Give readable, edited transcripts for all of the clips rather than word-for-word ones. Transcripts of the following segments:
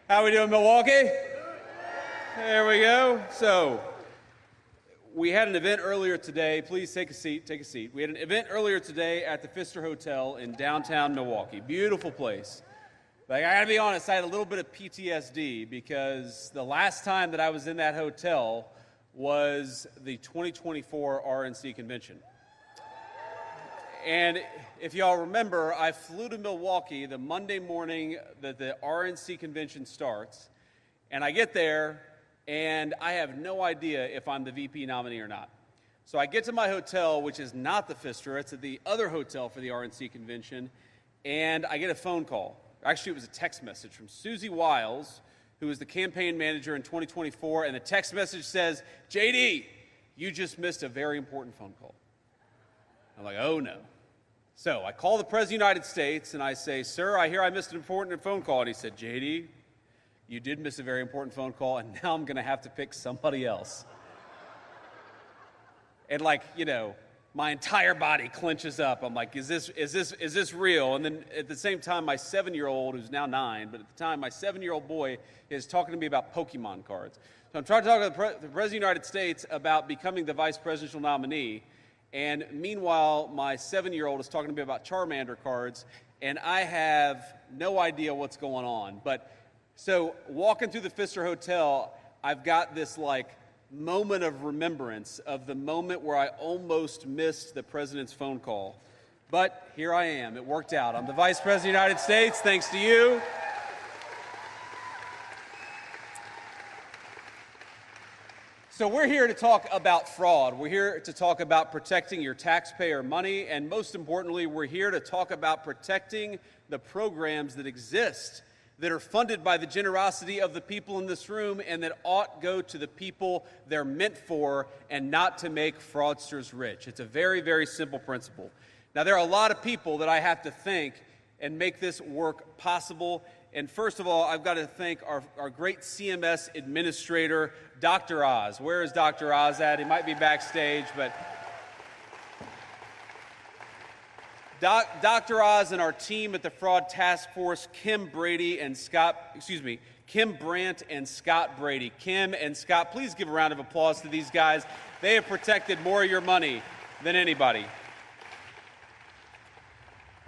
How we doing, Milwaukee? There we go. So, we had an event earlier today. Please take a seat, take a seat. We had an event earlier today at the Pfister Hotel in downtown Milwaukee. Beautiful place. Like, I gotta be honest, I had a little bit of PTSD because the last time that I was in that hotel was the 2024 RNC convention. And if y'all remember, I flew to Milwaukee the Monday morning that the RNC convention starts, and I get there, and I have no idea if I'm the VP nominee or not. So I get to my hotel, which is not the Pfister, it's at the other hotel for the RNC convention, and I get a phone call. Actually, it was a text message from Susie Wiles, who was the campaign manager in 2024, and the text message says, JD, you just missed a very important phone call. I'm like, oh no. So I call the President of the United States and I say, sir, I hear I missed an important phone call. And he said, JD, you did miss a very important phone call, and now I'm going to have to pick somebody else. And my entire body clenches up. I'm like, is this real? And then at the same time, my 7-year-old, who's now 9, but at the time, my 7-year-old boy is talking to me about Pokemon cards. So I'm trying to talk to the President of the United States about becoming the vice presidential nominee. And meanwhile, my 7-year-old is talking to me about Charmander cards, and I have no idea what's going on. So walking through the Pfister Hotel, I've got this moment of remembrance of the moment where I almost missed the president's phone call. But here I am. It worked out. I'm the Vice President of the United States, thanks to you. So we're here to talk about fraud. We're here to talk about protecting your taxpayer money, and most importantly, we're here to talk about protecting the programs that exist, that are funded by the generosity of the people in this room, and that ought go to the people they're meant for and not to make fraudsters rich. It's a very, very simple principle. Now, there are a lot of people that I have to thank and make this work possible. And first of all, I've got to thank our great CMS administrator, Dr. Oz. Where is Dr. Oz at? He might be backstage, but Dr. Oz and our team at the Fraud Task Force, Kim Brandt and Scott Brady. Kim and Scott, please give a round of applause to these guys. They have protected more of your money than anybody.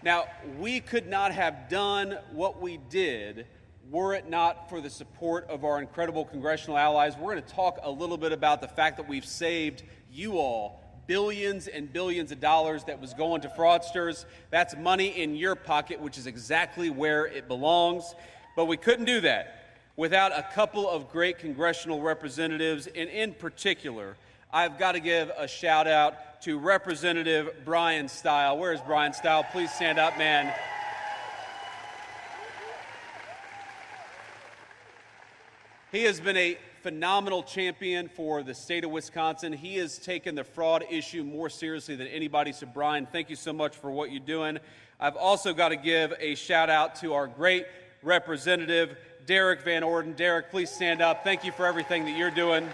Now, we could not have done what we did were it not for the support of our incredible congressional allies. We're going to talk a little bit about the fact that we've saved you all billions and billions of dollars that was going to fraudsters. That's money in your pocket, which is exactly where it belongs. But we couldn't do that without a couple of great congressional representatives, and in particular, I've got to give a shout out to Representative Brian Stile. Where's Brian Stile? Please stand up, man. He has been a phenomenal champion for the state of Wisconsin. He has taken the fraud issue more seriously than anybody. So, Brian, thank you so much for what you're doing. I've also got to give a shout out to our great representative, Derek Van Orden. Derek, please stand up. Thank you for everything that you're doing.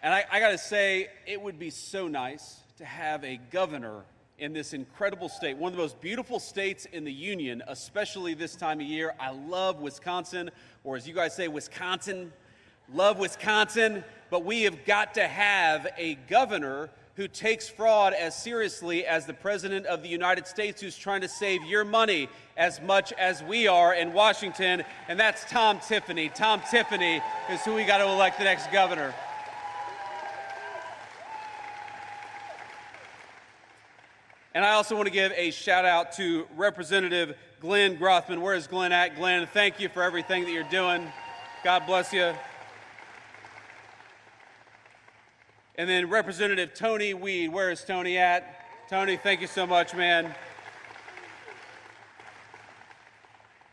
And I got to say, it would be so nice to have a governor in this incredible state, one of the most beautiful states in the union, especially this time of year. I love Wisconsin, or as you guys say, Wisconsin. Love Wisconsin, but we have got to have a governor who takes fraud as seriously as the President of the United States, who's trying to save your money as much as we are in Washington, and that's Tom Tiffany. Tom Tiffany is who we got to elect the next governor. And I also want to give a shout out to Representative Glenn Grothman. Where is Glenn at? Glenn, thank you for everything that you're doing. God bless you. And then Representative Tony Weed. Where is Tony at? Tony, thank you so much, man.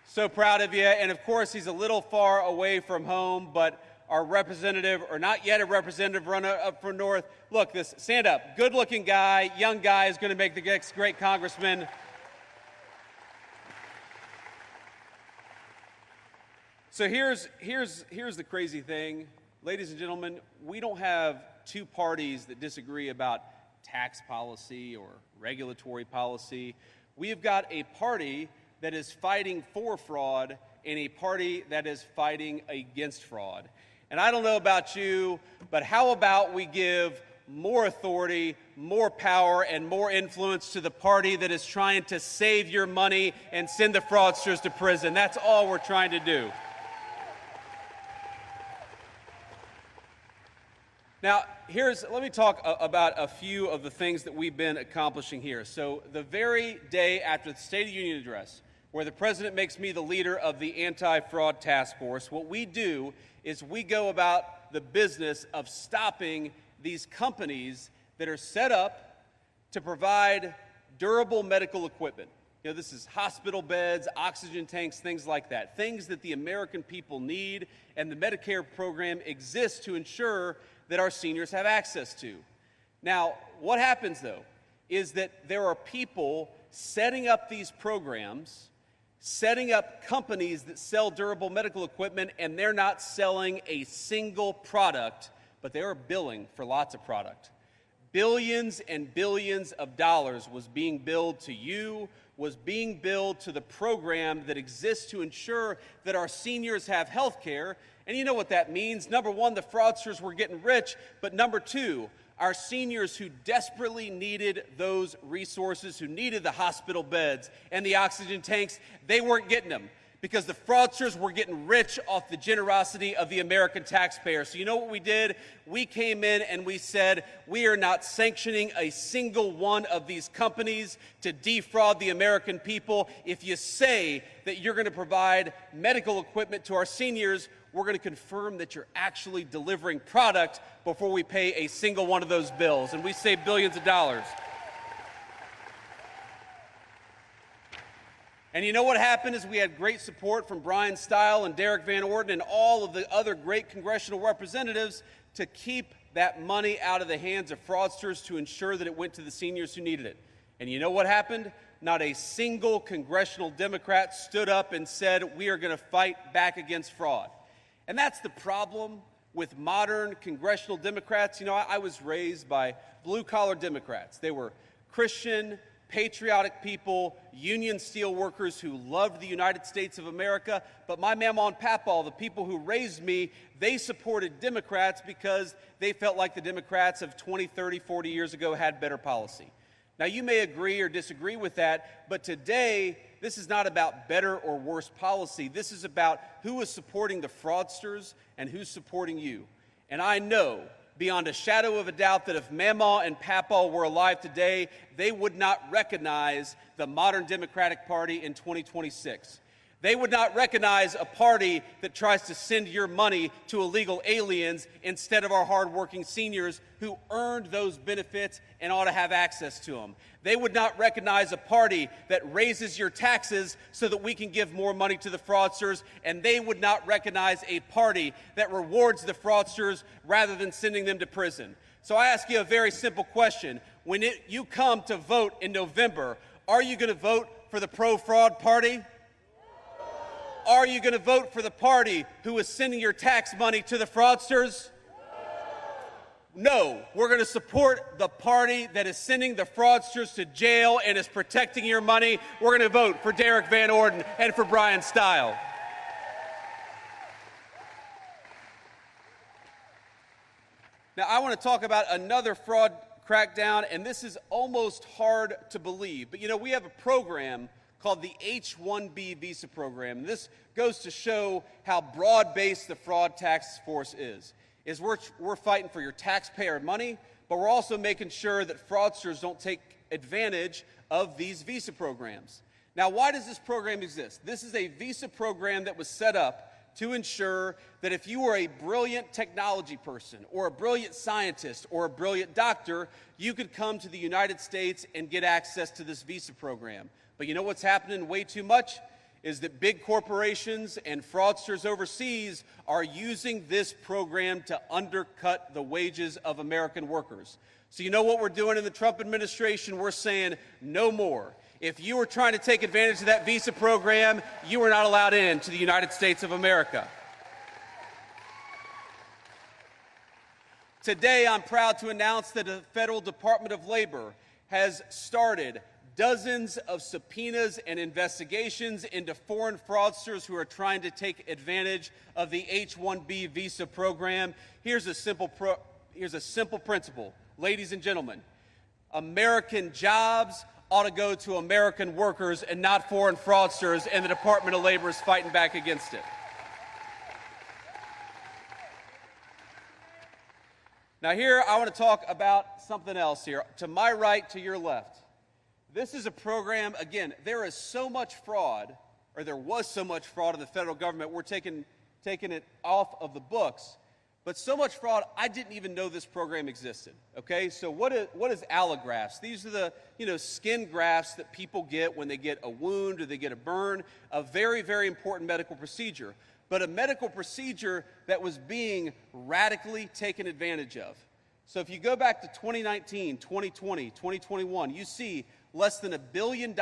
So proud of you. And of course, he's a little far away from home, but our representative, or not yet a representative, runner up for North. Look, stand up. Good-looking guy, young guy, is going to make the next great congressman. So here's the crazy thing. Ladies and gentlemen, we don't have two parties that disagree about tax policy or regulatory policy. We have got a party that is fighting for fraud and a party that is fighting against fraud. And I don't know about you, but how about we give more authority, more power, and more influence to the party that is trying to save your money and send the fraudsters to prison? That's all we're trying to do. Now, let me talk about a few of the things that we've been accomplishing here. So the very day after the State of the Union address, where the president makes me the leader of the anti-fraud task force, what we do is we go about the business of stopping these companies that are set up to provide durable medical equipment. You know, this is hospital beds, oxygen tanks, things like that, things that the American people need, and the Medicare program exists to ensure that our seniors have access to. Now, what happens, though, is that there are people setting up these programs, setting up companies that sell durable medical equipment, and they're not selling a single product, but they are billing for lots of product. Billions and billions of dollars was being billed to you, was being billed to the program that exists to ensure that our seniors have health care. And you know what that means. Number one, the fraudsters were getting rich, but number two, our seniors who desperately needed those resources, who needed the hospital beds and the oxygen tanks, they weren't getting them because the fraudsters were getting rich off the generosity of the American taxpayer. So you know what we did? We came in and we said, we are not sanctioning a single one of these companies to defraud the American people. If you say that you're going to provide medical equipment to our seniors, we're going to confirm that you're actually delivering product before we pay a single one of those bills. And we save billions of dollars. And you know what happened is we had great support from Brian Stile and Derek Van Orden and all of the other great congressional representatives to keep that money out of the hands of fraudsters to ensure that it went to the seniors who needed it. And you know what happened? Not a single congressional Democrat stood up and said, we are going to fight back against fraud. And that's the problem with modern congressional Democrats. You know, I was raised by blue-collar Democrats. They were Christian, patriotic people, union steel workers who loved the United States of America. But my mama and papa, the people who raised me, they supported Democrats because they felt like the Democrats of 20, 30, 40 years ago had better policy. Now, you may agree or disagree with that, but today, this is not about better or worse policy. This is about who is supporting the fraudsters and who's supporting you. And I know, beyond a shadow of a doubt, that if Mama and Papa were alive today, they would not recognize the modern Democratic Party in 2026. They would not recognize a party that tries to send your money to illegal aliens instead of our hardworking seniors who earned those benefits and ought to have access to them. They would not recognize a party that raises your taxes so that we can give more money to the fraudsters, and they would not recognize a party that rewards the fraudsters rather than sending them to prison. So I ask you a very simple question. When you come to vote in November, are you going to vote for the pro-fraud party? Are you going to vote for the party who is sending your tax money to the fraudsters? No, we're going to support the party that is sending the fraudsters to jail and is protecting your money. We're going to vote for Derek Van Orden and for Brian Stile. Now, I want to talk about another fraud crackdown, and this is almost hard to believe. But, you know, we have a program called the H-1B visa program. This goes to show how broad-based the fraud task force is we're fighting for your taxpayer money, but we're also making sure that fraudsters don't take advantage of these visa programs. Now, why does this program exist? This is a visa program that was set up to ensure that if you were a brilliant technology person or a brilliant scientist or a brilliant doctor, you could come to the United States and get access to this visa program. But you know what's happening way too much? Is that big corporations and fraudsters overseas are using this program to undercut the wages of American workers. So you know what we're doing in the Trump administration? We're saying no more. If you were trying to take advantage of that visa program, you were not allowed in to the United States of America. Today, I'm proud to announce that the Federal Department of Labor has started dozens of subpoenas and investigations into foreign fraudsters who are trying to take advantage of the H-1B visa program. Here's a simple principle, ladies and gentlemen. American jobs ought to go to American workers and not foreign fraudsters, and the Department of Labor is fighting back against it. Now here, I want to talk about something else here. To my right, to your left. This is a program, again, there is so much fraud, or there was so much fraud in the federal government, we're taking it off of the books. But so much fraud, I didn't even know this program existed, okay? So what is allografts? These are the, skin grafts that people get when they get a wound or they get a burn, a very, very important medical procedure, but a medical procedure that was being radically taken advantage of. So if you go back to 2019, 2020, 2021, you see less than $1 billion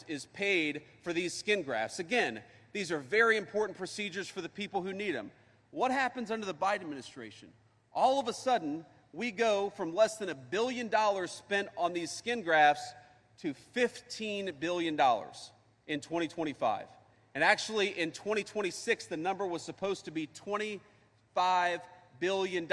is paid for these skin grafts. Again, these are very important procedures for the people who need them. What happens under the Biden administration? All of a sudden, we go from less than $1 billion spent on these skin grafts to $15 billion in 2025. And actually, in 2026, the number was supposed to be $25 billion.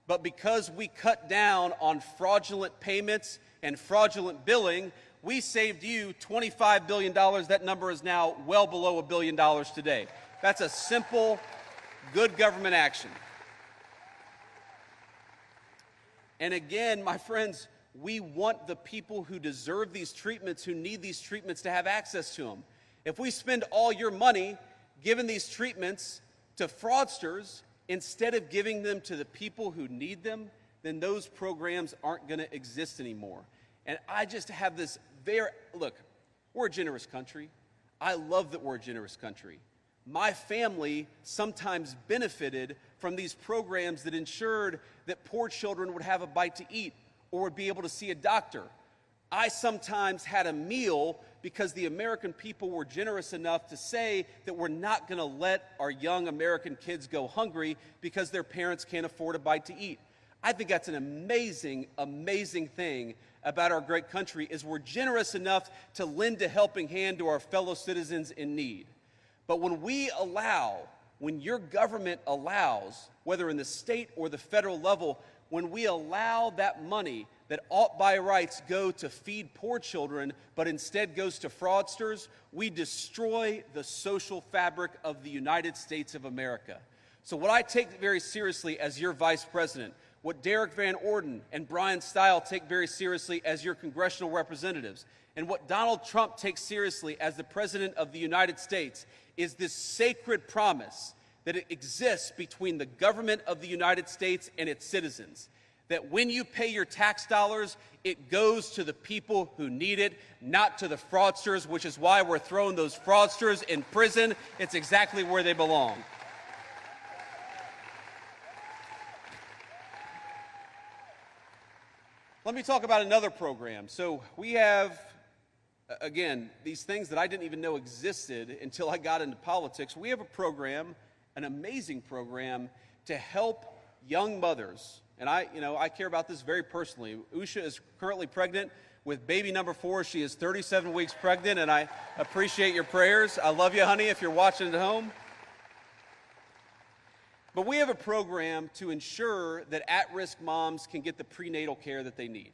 But because we cut down on fraudulent payments and fraudulent billing, we saved you $25 billion. That number is now well below $1 billion today. That's a simple, good government action. And again, my friends, we want the people who deserve these treatments, who need these treatments, to have access to them. If we spend all your money giving these treatments to fraudsters instead of giving them to the people who need them, then those programs aren't going to exist anymore. And I just have this look, we're a generous country. I love that we're a generous country. My family sometimes benefited from these programs that ensured that poor children would have a bite to eat or would be able to see a doctor. I sometimes had a meal because the American people were generous enough to say that we're not going to let our young American kids go hungry because their parents can't afford a bite to eat. I think that's an amazing, amazing thing about our great country, is we're generous enough to lend a helping hand to our fellow citizens in need. But when your government allows, whether in the state or the federal level, when we allow that money that ought by rights go to feed poor children, but instead goes to fraudsters, we destroy the social fabric of the United States of America. So what I take very seriously as your vice president, what Derek Van Orden and Brian Stile take very seriously as your congressional representatives, and what Donald Trump takes seriously as the President of the United States, is this sacred promise that it exists between the government of the United States and its citizens. That when you pay your tax dollars, it goes to the people who need it, not to the fraudsters, which is why we're throwing those fraudsters in prison. It's exactly where they belong. Let me talk about another program. So we have, again, these things that I didn't even know existed until I got into politics. We have a program, an amazing program, to help young mothers. And I care about this very personally. Usha is currently pregnant with baby number 4. She is 37 weeks pregnant, and I appreciate your prayers. I love you, honey, if you're watching at home. But we have a program to ensure that at-risk moms can get the prenatal care that they need.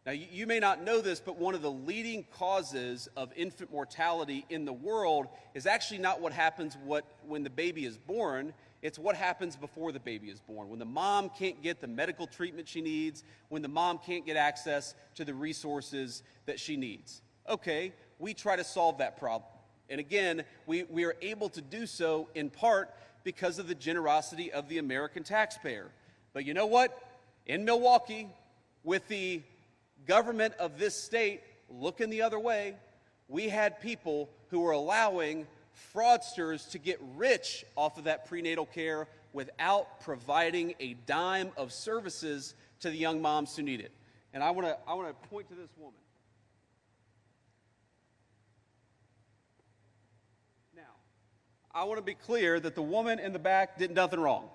Now, you may not know this, but one of the leading causes of infant mortality in the world is actually not what happens when the baby is born. It's what happens before the baby is born, when the mom can't get the medical treatment she needs, when the mom can't get access to the resources that she needs. Okay, we try to solve that problem. And again, we are able to do so in part because of the generosity of the American taxpayer. But you know what? In Milwaukee, with the government of this state looking the other way, we had people who were allowing fraudsters to get rich off of that prenatal care without providing a dime of services to the young moms who need it. And I want to point to this woman. Now, I want to be clear that the woman in the back did nothing wrong.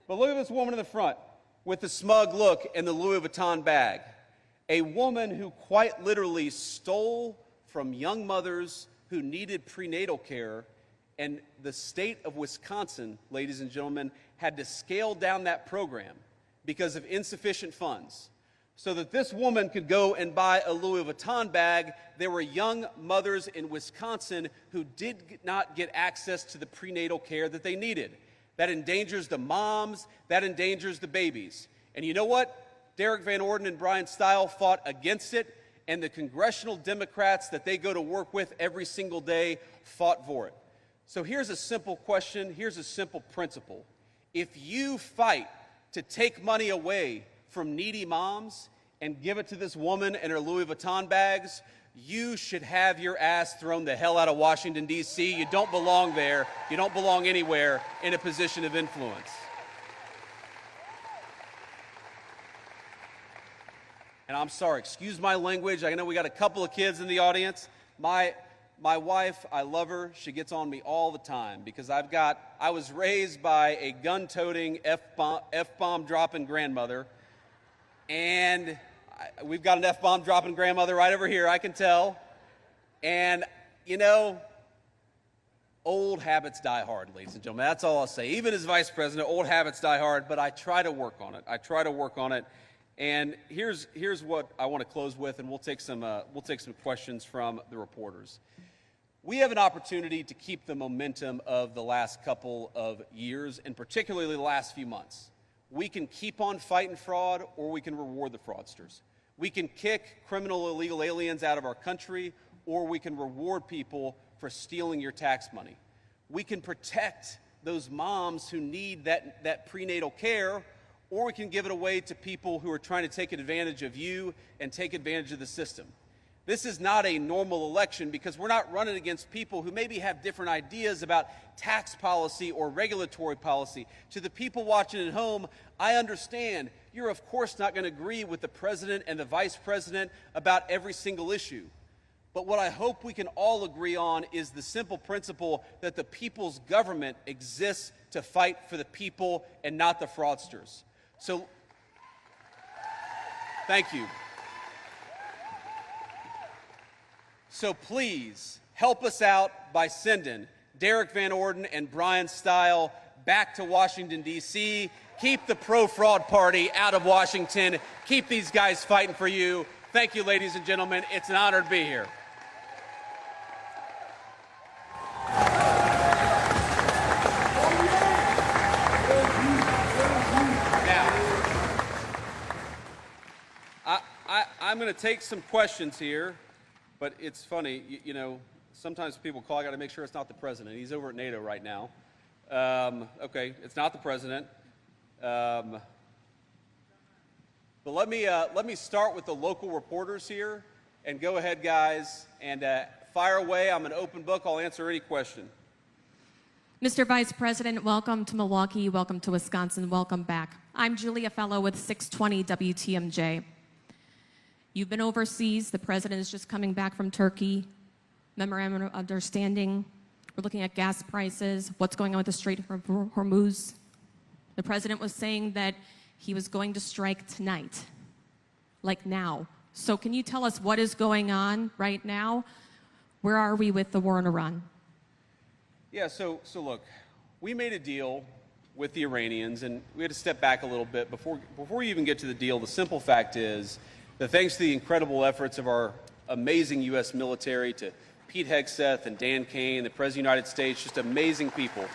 But look at this woman in the front with the smug look and the Louis Vuitton bag. A woman who quite literally stole from young mothers who needed prenatal care, and the state of Wisconsin, ladies and gentlemen, had to scale down that program because of insufficient funds. So that this woman could go and buy a Louis Vuitton bag, there were young mothers in Wisconsin who did not get access to the prenatal care that they needed. That endangers the moms, that endangers the babies. And you know what? Derek Van Orden and Brian Stile fought against it, and the congressional Democrats that they go to work with every single day fought for it. So here's a simple question, here's a simple principle. If you fight to take money away from needy moms and give it to this woman and her Louis Vuitton bags, you should have your ass thrown the hell out of Washington, D.C. You don't belong there. You don't belong anywhere in a position of influence. And I'm sorry, excuse my language. I know we got a couple of kids in the audience. My wife, I love her. She gets on me all the time because I was raised by a gun-toting, F-bomb dropping grandmother. And we've got an F-bomb dropping grandmother right over here, I can tell. And, you know, old habits die hard, ladies and gentlemen. That's all I'll say. Even as vice president, old habits die hard, but I try to work on it. And here's what I want to close with, and we'll take some questions from the reporters. We have an opportunity to keep the momentum of the last couple of years, and particularly the last few months. We can keep on fighting fraud, or we can reward the fraudsters. We can kick criminal illegal aliens out of our country, or we can reward people for stealing your tax money. We can protect those moms who need that prenatal care, or we can give it away to people who are trying to take advantage of you and take advantage of the system. This is not a normal election because we're not running against people who maybe have different ideas about tax policy or regulatory policy. To the people watching at home, I understand you're of course not going to agree with the president and the vice president about every single issue. But what I hope we can all agree on is the simple principle that the people's government exists to fight for the people and not the fraudsters. So, thank you. So please help us out by sending Derek Van Orden and Brian Stile back to Washington, D.C. Keep the pro-fraud party out of Washington. Keep these guys fighting for you. Thank you, ladies and gentlemen. It's an honor to be here. I'm going to take some questions here, but it's funny, you know, sometimes people call, I got to make sure it's not the president. He's over at NATO right now. Okay, it's not the president. But let me start with the local reporters here, and go ahead, guys, and fire away. I'm an open book. I'll answer any question. Mr. Vice President, welcome to Milwaukee. Welcome to Wisconsin. Welcome back. I'm Julia Fellow with 620 WTMJ. You've been overseas. The president is just coming back from Turkey. Memorandum of Understanding. We're looking at gas prices, what's going on with the Strait of Hormuz. The president was saying that he was going to strike tonight, like now. So can you tell us what is going on right now? Where are we with the war in Iran? Yeah, so look, we made a deal with the Iranians, and we had to step back a little bit. Before you even get to the deal, the simple fact is that thanks to the incredible efforts of our amazing U.S. military, to Pete Hegseth and Dan Kane, the President of the United States, just amazing people.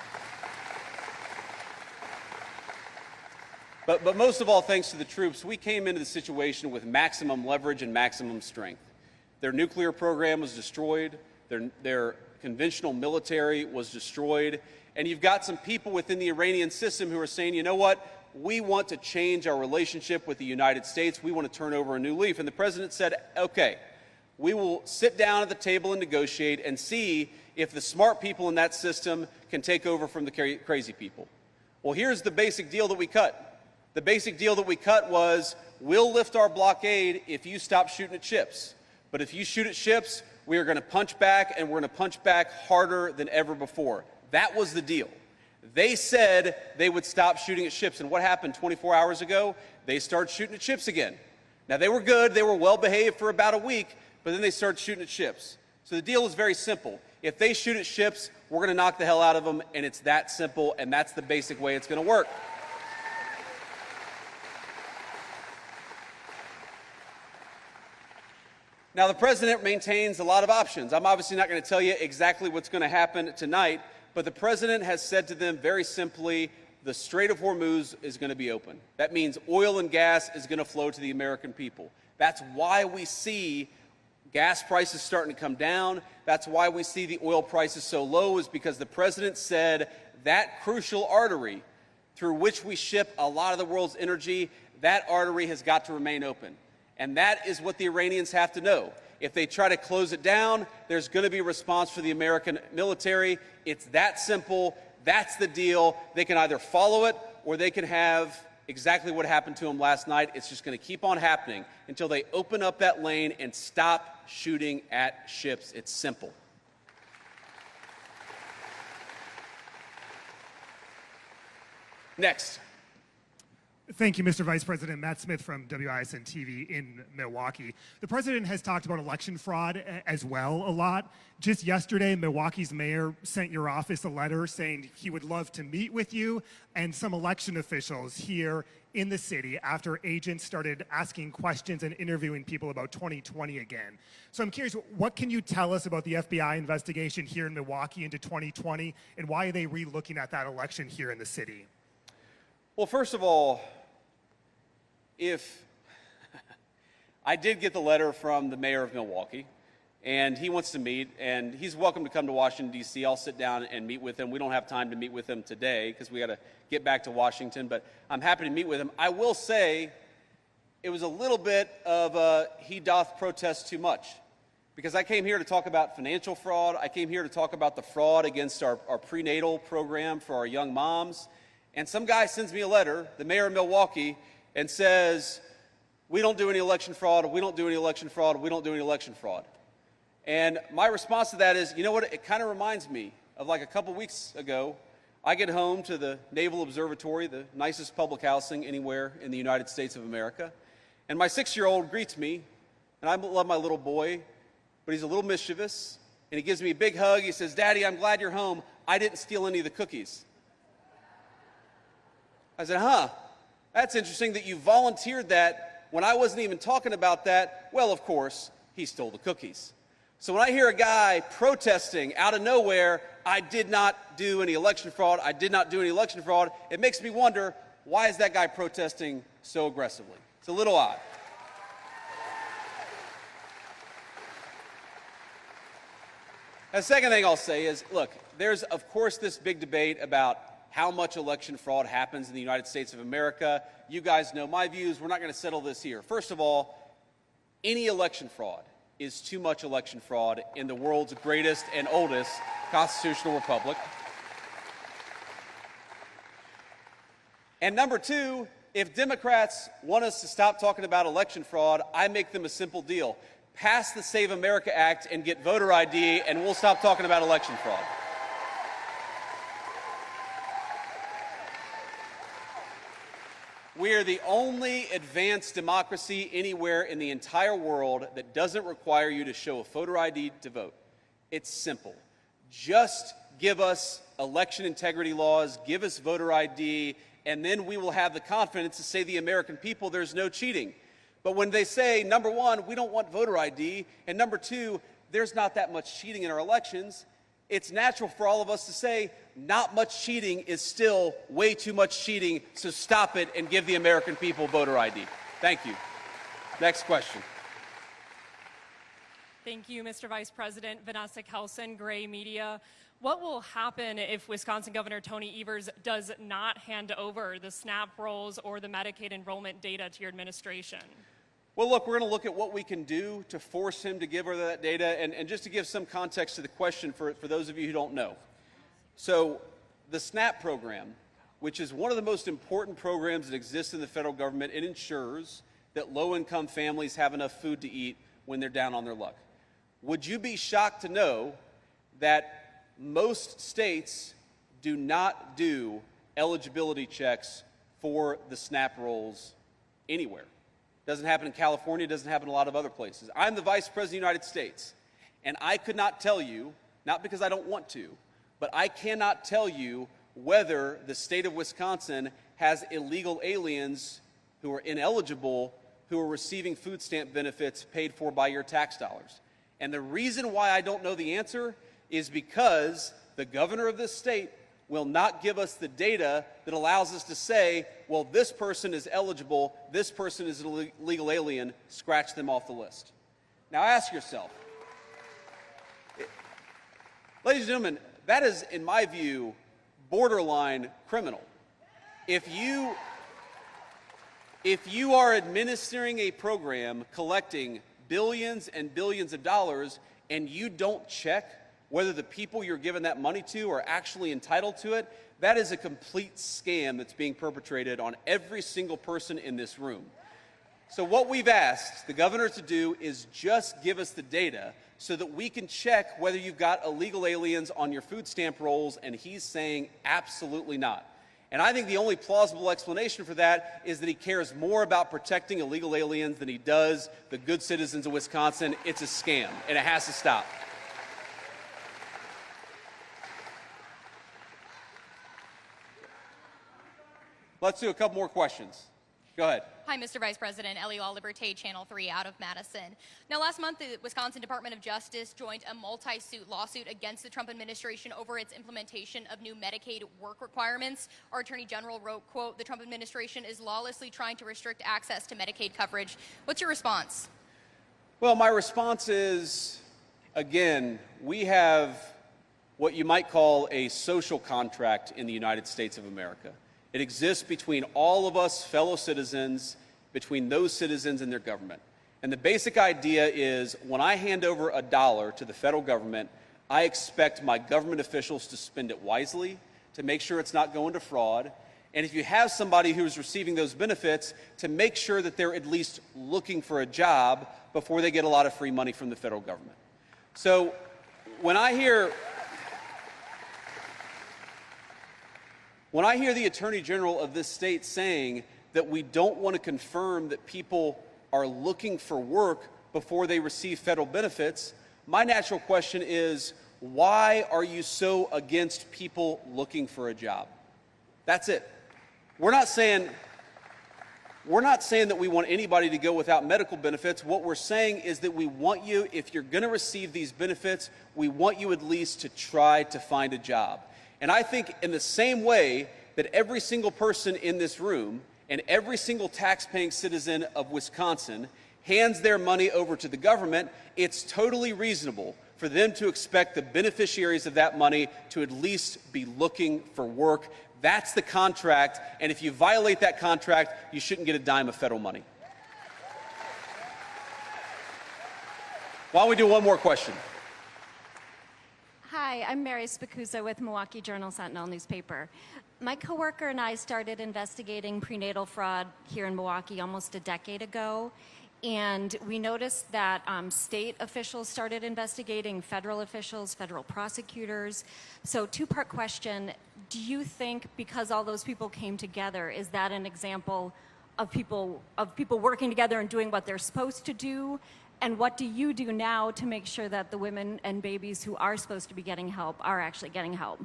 But most of all, thanks to the troops, we came into the situation with maximum leverage and maximum strength. Their nuclear program was destroyed. Their conventional military was destroyed. And you've got some people within the Iranian system who are saying, you know what? We want to change our relationship with the United States. We want to turn over a new leaf. And the president said, okay, we will sit down at the table and negotiate and see if the smart people in that system can take over from the crazy people. Well, here's the basic deal that we cut. The basic deal that we cut was, we'll lift our blockade if you stop shooting at ships. But if you shoot at ships, we are going to punch back, and we're going to punch back harder than ever before. That was the deal. They said they would stop shooting at ships, and what happened 24 hours ago? They started shooting at ships again. Now, they were good. They were well behaved for about a week, but then they started shooting at ships. So the deal is very simple. If they shoot at ships, we're going to knock the hell out of them, and it's that simple, and that's the basic way it's going to work. Now, the president maintains a lot of options. I'm obviously not going to tell you exactly what's going to happen tonight, but the president has said to them very simply, the Strait of Hormuz is going to be open. That means oil and gas is going to flow to the American people. That's why we see gas prices starting to come down. That's why we see the oil prices so low, is because the president said that crucial artery through which we ship a lot of the world's energy, that artery has got to remain open. And that is what the Iranians have to know. If they try to close it down, there's going to be a response for the American military. It's that simple. That's the deal. They can either follow it or they can have exactly what happened to them last night. It's just going to keep on happening until they open up that lane and stop shooting at ships. It's simple. Next. Thank you, Mr. Vice President. Matt Smith from WISN TV in Milwaukee. The president has talked about election fraud as well a lot. Just yesterday, Milwaukee's mayor sent your office a letter saying he would love to meet with you and some election officials here in the city after agents started asking questions and interviewing people about 2020 again. So I'm curious, what can you tell us about the FBI investigation here in Milwaukee into 2020, and why are they re-looking at that election here in the city? Well, first of all, if I did get the letter from the mayor of Milwaukee, and he wants to meet, and he's welcome to come to Washington, D.C. I'll sit down and meet with him. We don't have time to meet with him today because we got to get back to Washington, but I'm happy to meet with him. I will say it was a little bit of he doth protest too much, because I came here to talk about financial fraud. I came here to talk about the fraud against our prenatal program for our young moms. And some guy sends me a letter, the mayor of Milwaukee, and says, we don't do any election fraud, we don't do any election fraud, we don't do any election fraud. And my response to that is, you know what, it kind of reminds me of like a couple weeks ago, I get home to the Naval Observatory, the nicest public housing anywhere in the United States of America, and my 6-year-old greets me, and I love my little boy, but he's a little mischievous, and he gives me a big hug. He says, Daddy, I'm glad you're home. I didn't steal any of the cookies. I said, that's interesting that you volunteered that when I wasn't even talking about that. Well, of course, he stole the cookies. So when I hear a guy protesting out of nowhere, I did not do any election fraud, I did not do any election fraud, it makes me wonder, why is that guy protesting so aggressively? It's a little odd. The second thing I'll say is, look, there's, of course, this big debate about how much election fraud happens in the United States of America. You guys know my views. We're not going to settle this here. First of all, any election fraud is too much election fraud in the world's greatest and oldest constitutional republic. And number two, if Democrats want us to stop talking about election fraud, I make them a simple deal. Pass the Save America Act and get voter ID, and we'll stop talking about election fraud. We are the only advanced democracy anywhere in the entire world that doesn't require you to show a voter ID to vote. It's simple. Just give us election integrity laws, give us voter ID, and then we will have the confidence to say to the American people there's no cheating. But when they say, number one, we don't want voter ID, and number two, there's not that much cheating in our elections, it's natural for all of us to say, not much cheating is still way too much cheating, so stop it and give the American people voter ID. Thank you. Next question. Thank you, Mr. Vice President. Vanessa Kelson, Gray Media. What will happen if Wisconsin Governor Tony Evers does not hand over the SNAP rolls or the Medicaid enrollment data to your administration? Well, look, we're going to look at what we can do to force him to give her that data. And just to give some context to the question for those of you who don't know. So the SNAP program, which is one of the most important programs that exists in the federal government, it ensures that low-income families have enough food to eat when they're down on their luck. Would you be shocked to know that most states do not do eligibility checks for the SNAP rolls anywhere? Doesn't happen in California, doesn't happen in a lot of other places. I'm the Vice President of the United States, and I could not tell you, not because I don't want to, but I cannot tell you whether the state of Wisconsin has illegal aliens who are ineligible, who are receiving food stamp benefits paid for by your tax dollars. And the reason why I don't know the answer is because the governor of this state will not give us the data that allows us to say, well, this person is eligible, this person is an illegal alien, scratch them off the list. Now ask yourself, ladies and gentlemen, that is, in my view, borderline criminal. If you are administering a program collecting billions and billions of dollars and you don't check whether the people you're giving that money to are actually entitled to it, that is a complete scam that's being perpetrated on every single person in this room. So what we've asked the governor to do is just give us the data so that we can check whether you've got illegal aliens on your food stamp rolls, and he's saying absolutely not. And I think the only plausible explanation for that is that he cares more about protecting illegal aliens than he does the good citizens of Wisconsin. It's a scam, and it has to stop. Let's do a couple more questions. Go ahead. Hi, Mr. Vice President. Eliel Liberté, Channel 3 out of Madison. Now, last month, the Wisconsin Department of Justice joined a multi-suit lawsuit against the Trump administration over its implementation of new Medicaid work requirements. Our Attorney General wrote, quote, "The Trump administration is lawlessly trying to restrict access to Medicaid coverage." What's your response? Well, my response is, again, we have what you might call a social contract in the United States of America. It exists between all of us fellow citizens, between those citizens and their government. And the basic idea is when I hand over $1 to the federal government, I expect my government officials to spend it wisely, to make sure it's not going to fraud. And if you have somebody who's receiving those benefits, to make sure that they're at least looking for a job before they get a lot of free money from the federal government. So when I hear the Attorney General of this state saying that we don't want to confirm that people are looking for work before they receive federal benefits, my natural question is, why are you so against people looking for a job? That's it. We're not saying that we want anybody to go without medical benefits. What we're saying is that we want you, if you're going to receive these benefits, we want you at least to try to find a job. And I think in the same way that every single person in this room and every single tax-paying citizen of Wisconsin hands their money over to the government, it's totally reasonable for them to expect the beneficiaries of that money to at least be looking for work. That's the contract, and if you violate that contract, you shouldn't get a dime of federal money. Why don't we do one more question? Hi, I'm Mary Spicuzza with Milwaukee Journal-Sentinel newspaper. My coworker and I started investigating prenatal fraud here in Milwaukee almost a decade ago, and we noticed that state officials started investigating, federal officials, federal prosecutors. So two-part question, do you think because all those people came together, is that an example of people working together and doing what they're supposed to do? And what do you do now to make sure that the women and babies who are supposed to be getting help are actually getting help?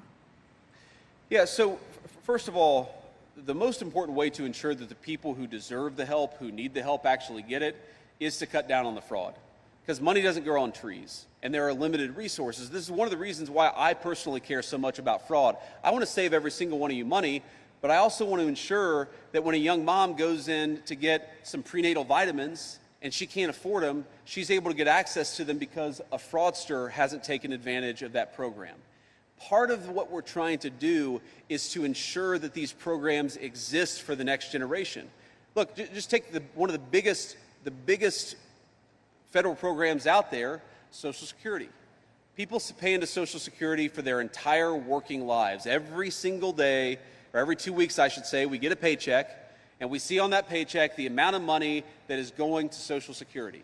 Yeah, so first of all, the most important way to ensure that the people who deserve the help, who need the help, actually get it, is to cut down on the fraud. Because money doesn't grow on trees, and there are limited resources. This is one of the reasons why I personally care so much about fraud. I want to save every single one of you money, but I also want to ensure that when a young mom goes in to get some prenatal vitamins, and she can't afford them, she's able to get access to them because a fraudster hasn't taken advantage of that program. Part of what we're trying to do is to ensure that these programs exist for the next generation. Look, just take one of the biggest federal programs out there, Social Security. People pay into Social Security for their entire working lives. Every single day, or every 2 weeks, I should say, we get a paycheck, and we see on that paycheck the amount of money that is going to Social Security.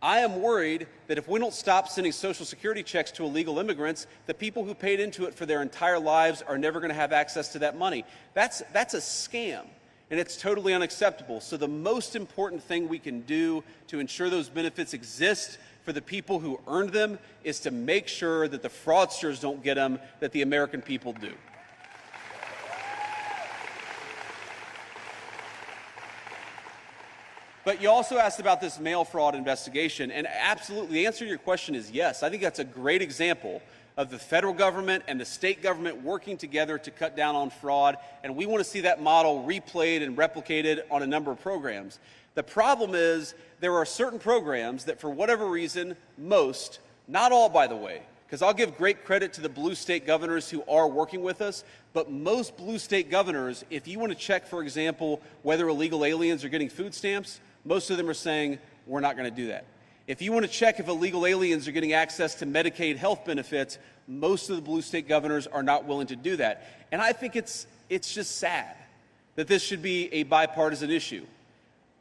I am worried that if we don't stop sending Social Security checks to illegal immigrants, the people who paid into it for their entire lives are never going to have access to that money. That's a scam. and it's totally unacceptable. So the most important thing we can do to ensure those benefits exist for the people who earned them is to make sure that the fraudsters don't get them, that the American people do. But you also asked about this mail fraud investigation, and absolutely, the answer to your question is yes. I think that's a great example of the federal government and the state government working together to cut down on fraud, and we want to see that model replayed and replicated on a number of programs. The problem is there are certain programs that, for whatever reason, most, not all by the way, because I'll give great credit to the blue state governors who are working with us, but most blue state governors, if you want to check, for example, whether illegal aliens are getting food stamps, most of them are saying, we're not going to do that. If you want to check if illegal aliens are getting access to Medicaid health benefits, most of the blue state governors are not willing to do that. And I think it's just sad that this should be a bipartisan issue.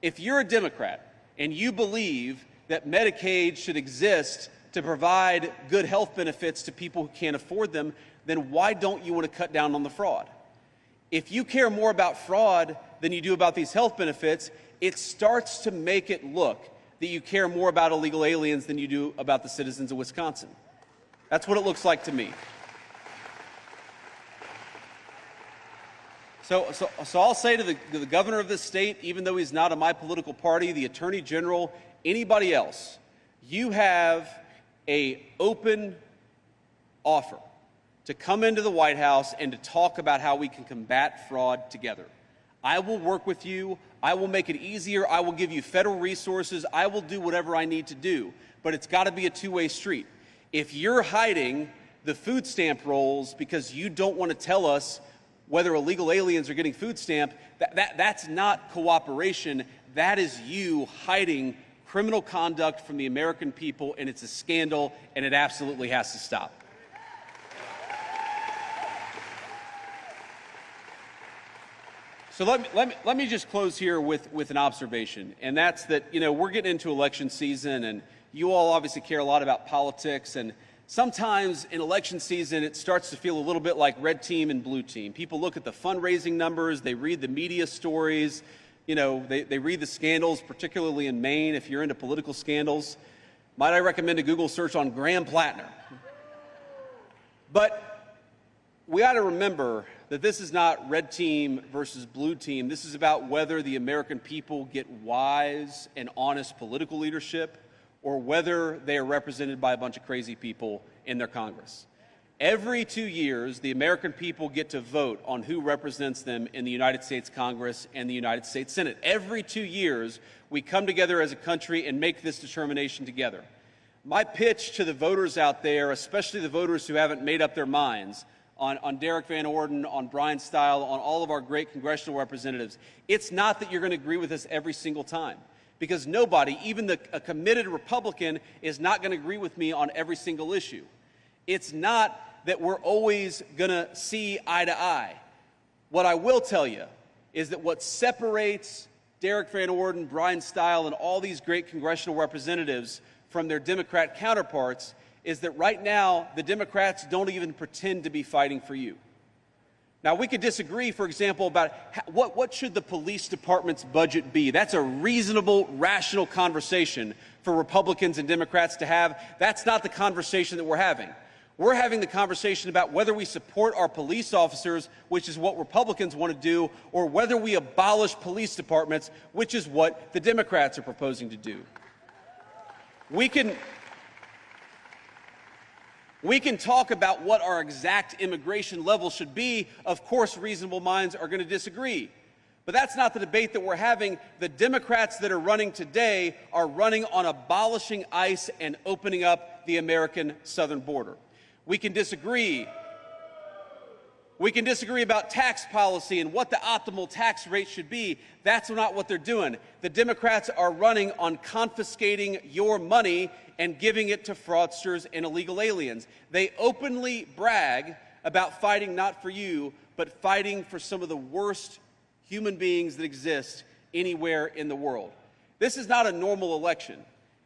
If you're a Democrat and you believe that Medicaid should exist to provide good health benefits to people who can't afford them, then why don't you want to cut down on the fraud? If you care more about fraud than you do about these health benefits, it starts to make it look that you care more about illegal aliens than you do about the citizens of Wisconsin. That's what it looks like to me. So I'll say to the governor of this state, even though he's not of my political party, the attorney general, anybody else, you have an open offer to come into the White House and to talk about how we can combat fraud together. I will work with you. I will make it easier. I will give you federal resources. I will do whatever I need to do. But it's got to be a two-way street. If you're hiding the food stamp rolls because you don't want to tell us whether illegal aliens are getting food stamp, that's not cooperation. That is you hiding criminal conduct from the American people, and it's a scandal, and it absolutely has to stop. So let me just close here with an observation, and that's that, we're getting into election season, and you all obviously care a lot about politics, and sometimes in election season it starts to feel a little bit like red team and blue team. People look at the fundraising numbers, they read the media stories, they read the scandals, particularly in Maine, if you're into political scandals. Might I recommend a Google search on Graham Plattner? But we ought to remember that this is not red team versus blue team. This is about whether the American people get wise and honest political leadership or whether they are represented by a bunch of crazy people in their Congress. Every 2 years, the American people get to vote on who represents them in the United States Congress and the United States Senate. Every 2 years, we come together as a country and make this determination together. My pitch to the voters out there, especially the voters who haven't made up their minds, on Derek Van Orden, on Brian Stile, on all of our great congressional representatives, it's not that you're going to agree with us every single time. Because nobody, even a committed Republican, is not going to agree with me on every single issue. It's not that we're always going to see eye to eye. What I will tell you is that what separates Derek Van Orden, Brian Stile, and all these great congressional representatives from their Democrat counterparts is that right now the Democrats don't even pretend to be fighting for you. Now, we could disagree, for example, about what should the police department's budget be. That's a reasonable, rational conversation for Republicans and Democrats to have. That's not the conversation that we're having. We're having the conversation about whether we support our police officers, which is what Republicans want to do, or whether we abolish police departments, which is what the Democrats are proposing to do. We can talk about what our exact immigration level should be. Of course, reasonable minds are going to disagree. But that's not the debate that we're having. The Democrats that are running today are running on abolishing ICE and opening up the American southern border. We can disagree. We can disagree about tax policy and what the optimal tax rate should be. That's not what they're doing. The Democrats are running on confiscating your money and giving it to fraudsters and illegal aliens. They openly brag about fighting not for you, but fighting for some of the worst human beings that exist anywhere in the world. This is not a normal election.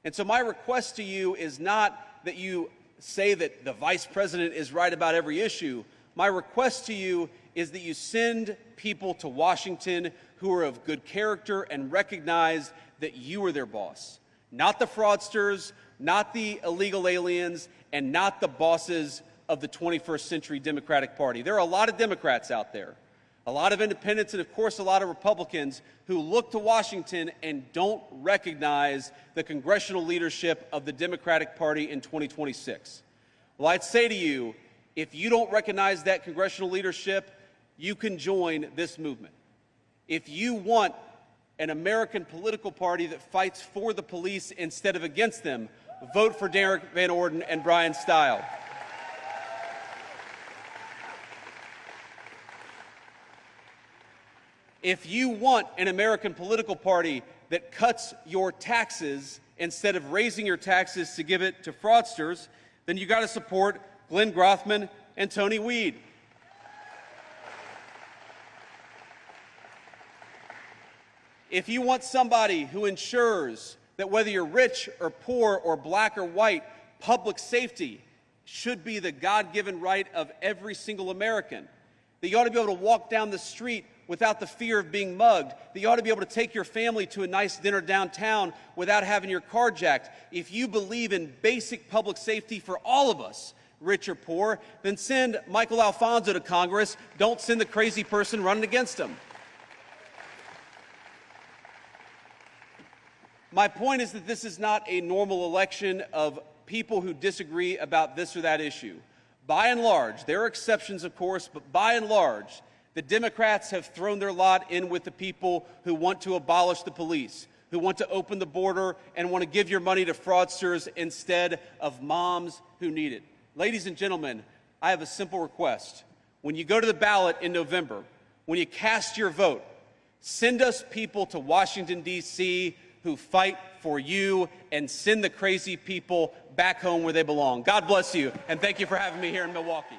And so my request to you is not that you say that the vice president is right about every issue. My request to you is that you send people to Washington who are of good character and recognize that you are their boss. Not the fraudsters, not the illegal aliens, and not the bosses of the 21st century Democratic Party. There are a lot of Democrats out there, a lot of independents, and of course a lot of Republicans who look to Washington and don't recognize the congressional leadership of the Democratic Party in 2026. Well, I'd say to you, if you don't recognize that congressional leadership, you can join this movement. If you want an American political party that fights for the police instead of against them, vote for Derek Van Orden and Brian Stile. If you want an American political party that cuts your taxes instead of raising your taxes to give it to fraudsters, then you got to support Glenn Grothman and Tony Weed. If you want somebody who ensures that whether you're rich or poor or black or white, public safety should be the God-given right of every single American, that you ought to be able to walk down the street without the fear of being mugged, that you ought to be able to take your family to a nice dinner downtown without having your car jacked. If you believe in basic public safety for all of us, rich or poor, then send Michael Alfonso to Congress. Don't send the crazy person running against him. My point is that this is not a normal election of people who disagree about this or that issue. By and large, there are exceptions, of course, but by and large, the Democrats have thrown their lot in with the people who want to abolish the police, who want to open the border and want to give your money to fraudsters instead of moms who need it. Ladies and gentlemen, I have a simple request. When you go to the ballot in November, when you cast your vote, send us people to Washington, D.C. who fight for you and send the crazy people back home where they belong. God bless you, and thank you for having me here in Milwaukee.